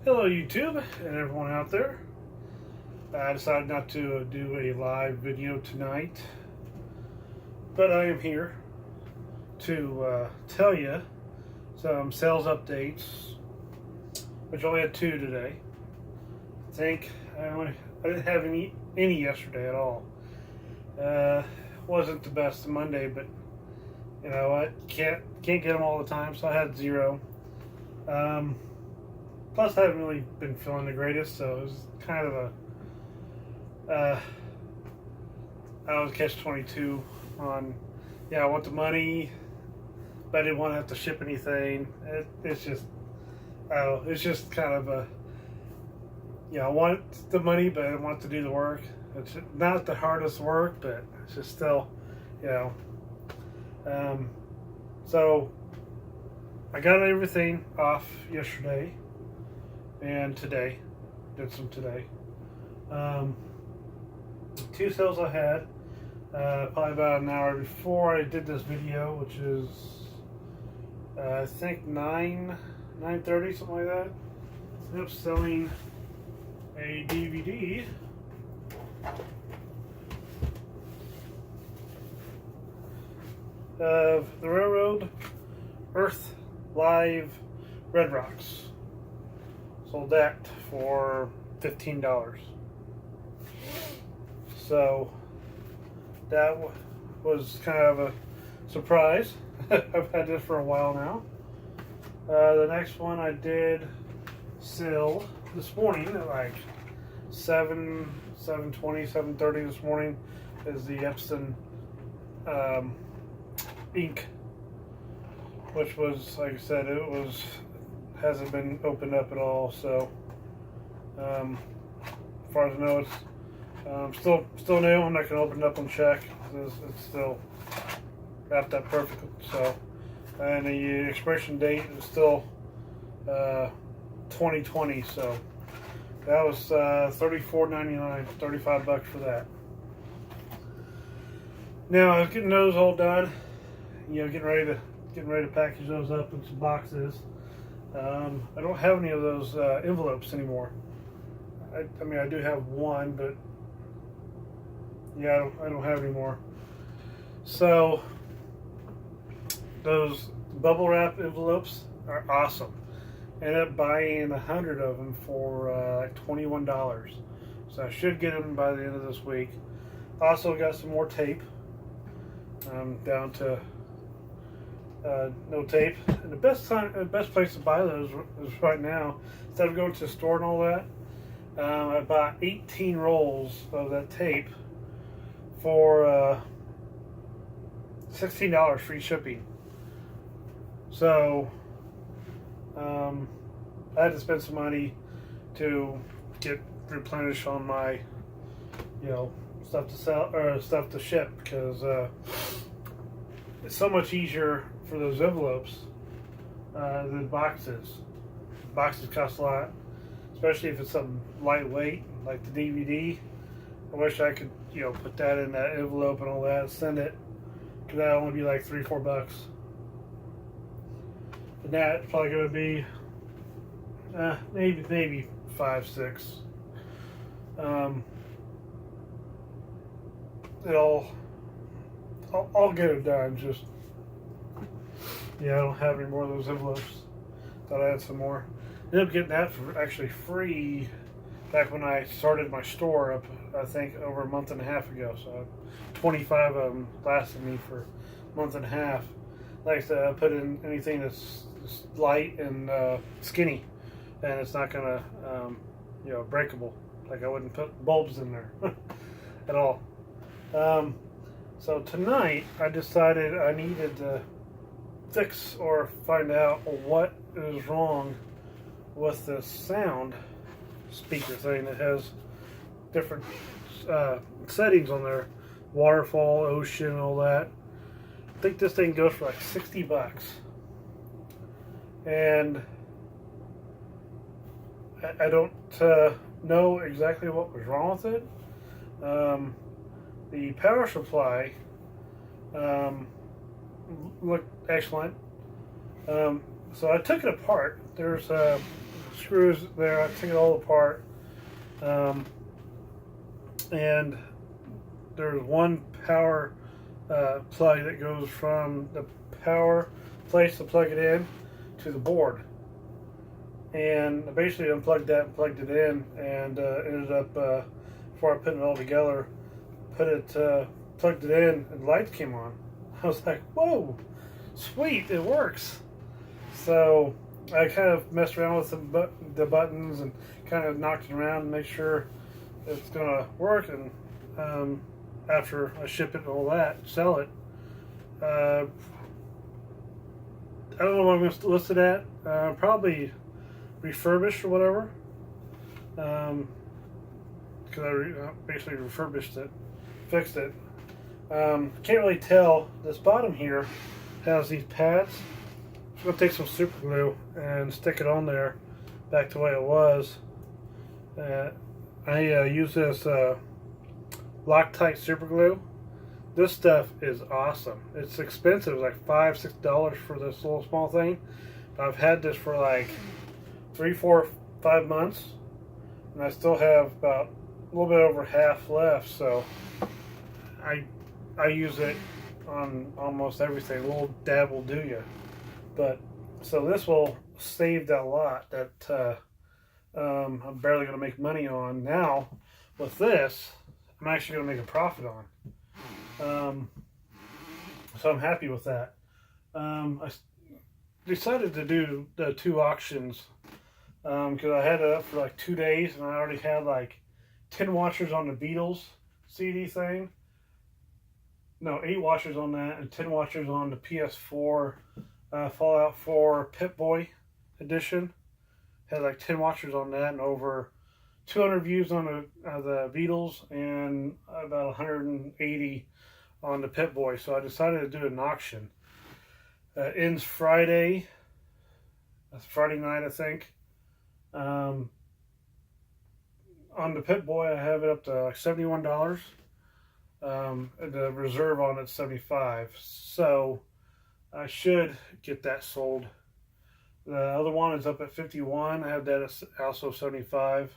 Hello, YouTube, and everyone out there. I decided not to do a live video tonight, but I am here to tell you some sales updates, which I only had two today. I didn't have any yesterday at all. Wasn't the best Monday, but you know what? Can't get them all the time, so I had zero. Plus, I haven't really been feeling the greatest, so it was kind of I was catch-22 on, yeah, I want the money, but I didn't want to have to ship anything. It's just kind of I want the money, but I want to do the work. It's not the hardest work, but it's just still, so I got everything off yesterday. And today, did some today. Two sales I had, probably about an hour before I did this video, which is, I think 9:30, something like that. Ended up selling a DVD of The Railroad Earth Live Red Rocks. Sold that for $15. So that was kind of a surprise. I've had this for a while now. The next one I did sell this morning at like 7:20, 7:30 this morning is the Epson ink, which was, like I said, hasn't been opened up at all, so as far as I know, it's still new. I'm not going to open it up and check. It's still wrapped up perfectly. So, and the expiration date is still 2020. So that was $34.99, $35 for that. Now I was getting those all done. Getting ready to package those up in some boxes. I don't have any of those envelopes anymore. I mean, I do have one, but yeah, I don't have any more. So those bubble wrap envelopes are awesome. I ended up buying 100 of them for like $21. So I should get them by the end of this week. Also got some more tape. Down to no tape. And the best place to buy those is right now. Instead of going to the store and all that, I bought 18 rolls of that tape for $16 free shipping. So I had to spend some money to get replenished on my stuff to sell or stuff to ship, because it's so much easier for those envelopes than boxes. Boxes cost a lot, especially if it's something lightweight like the DVD. I wish I could, put that in that envelope and all that, send it, because that'd only be like $3-4. And that's probably going to be maybe $5-6. I'll get it done. Just I don't have any more of those envelopes. Thought I had some more. Ended up getting that for actually free back when I started my store up, I think, over a month and a half ago. So 25 of them lasted me for a month and a half. Like I said, I put in anything that's light and skinny, and it's not gonna breakable. Like I wouldn't put bulbs in there at all. So tonight I decided I needed to fix or find out what is wrong with the sound speaker thing that has different settings on there, waterfall, ocean, all that. I think this thing goes for like $60, and I don't know exactly what was wrong with it. The power supply looked excellent. So I took it apart. There's screws there. I took it all apart, and there's one power plug that goes from the power place to plug it in to the board. And I basically unplugged that and plugged it in, and ended up, before I put it all together, plugged it in, and the lights came on. I was like, whoa, sweet, it works. So I kind of messed around with the buttons and kind of knocked it around to make sure it's going to work. And after I ship it and all that, sell it, I don't know what I'm going to list it at. Probably refurbished or whatever. Because I basically refurbished it, fixed it. Can't really tell. This bottom here has these pads. I'm going to take some super glue and stick it on there back to the way it was. I use this Loctite super glue. This stuff is awesome. It's expensive. It's like $5-6 for this little small thing. But I've had this for like 3, 4, 5 months, and I still have about a little bit over half left. So I use it on almost everything. A little dab will do you. But so this will save that lot that I'm barely going to make money on. Now with this, I'm actually going to make a profit on. So I'm happy with that. I decided to do the 2 auctions because I had it up for like 2 days, and I already had like 10 watchers on the Beatles CD thing. No, 8 watchers on that, and 10 watchers on the PS4 Fallout 4 Pip-Boy edition. Had like 10 watchers on that, and over 200 views on the Beatles, and about 180 on the Pip-Boy. So I decided to do an auction. Ends Friday. That's Friday night, I think. On the Pip-Boy, I have it up to like $71. The reserve on it's $75. So I should get that sold. The other one is up at $51. I have that at also $75.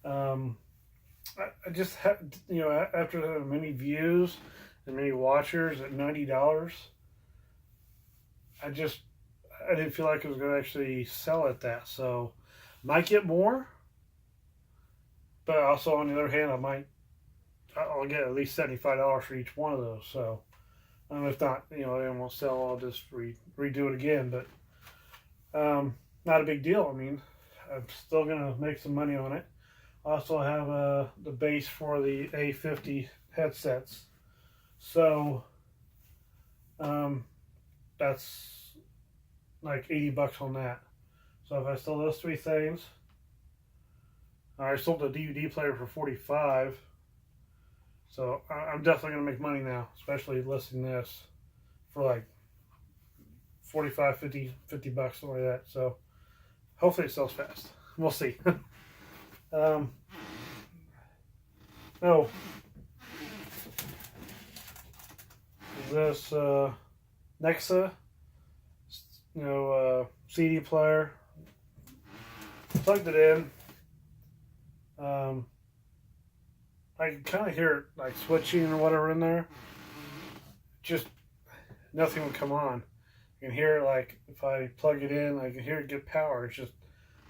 I just had, after many views and many watchers at $90, I didn't feel like I was going to actually sell at that. So might get more, but also on the other hand, I'll get at least $75 for each one of those. So if not, they won't sell. I'll just redo it again. But not a big deal. I mean, I'm still gonna make some money on it. Also have the base for the A50 headsets. So that's like $80 on that. So if I sell those 3 things, I sold the DVD player for $45. So I'm definitely gonna make money now, especially listing this for like $45, $50 something like that. So hopefully it sells fast. We'll see. No, this Nexa, CD player. Plugged it in. I can kind of hear it like switching or whatever in there. Just nothing would come on. You can hear it like if I plug it in, I can hear it get power. It's just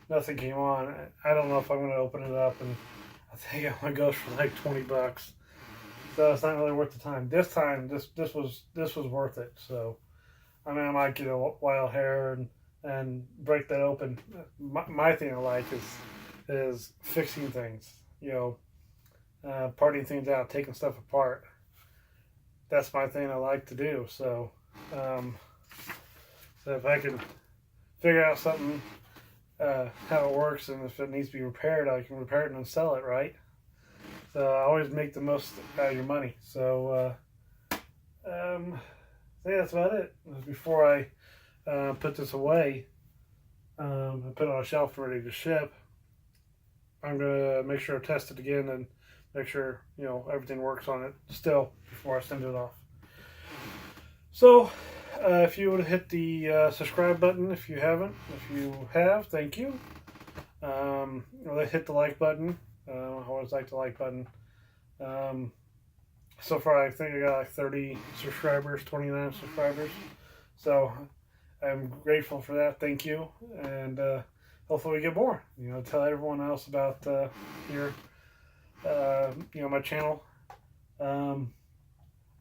nothing came on. I don't know if I'm going to open it up, and I think it only goes for like $20. So it's not really worth the time. This time, this was worth it. So I mean, I might get a wild hair and break that open. My thing I like is fixing things. Parting things out, taking stuff apart. That's my thing I like to do. So, so if I can figure out something, how it works, and if it needs to be repaired, I can repair it and then sell it, right? So I always make the most out of your money. So, I think that's about it. Before I put this away, and put it on a shelf ready to ship, I'm going to make sure I test it again and make sure, everything works on it still before I send it off. So, if you would hit the subscribe button if you haven't. If you have, thank you. Really hit the like button. I always like the like button. Um, so far, I think I got like 30 subscribers, 29 subscribers. So I'm grateful for that. Thank you, and hopefully we get more. Tell everyone else about your, my channel.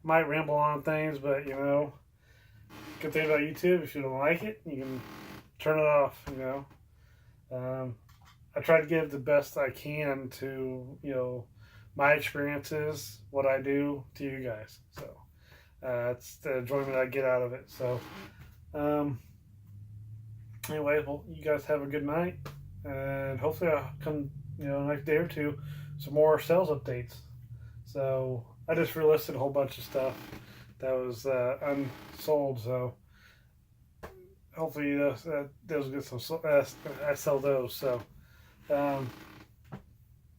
Might ramble on things, but good thing about YouTube, if you don't like it, you can turn it off. I try to give the best I can to my experiences, what I do to you guys. So it's the enjoyment I get out of it. So anyway, well, you guys have a good night, and hopefully I'll come next day or two some more sales updates. So I just relisted a whole bunch of stuff that was unsold. So hopefully those get some. I sell those. So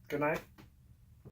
good night.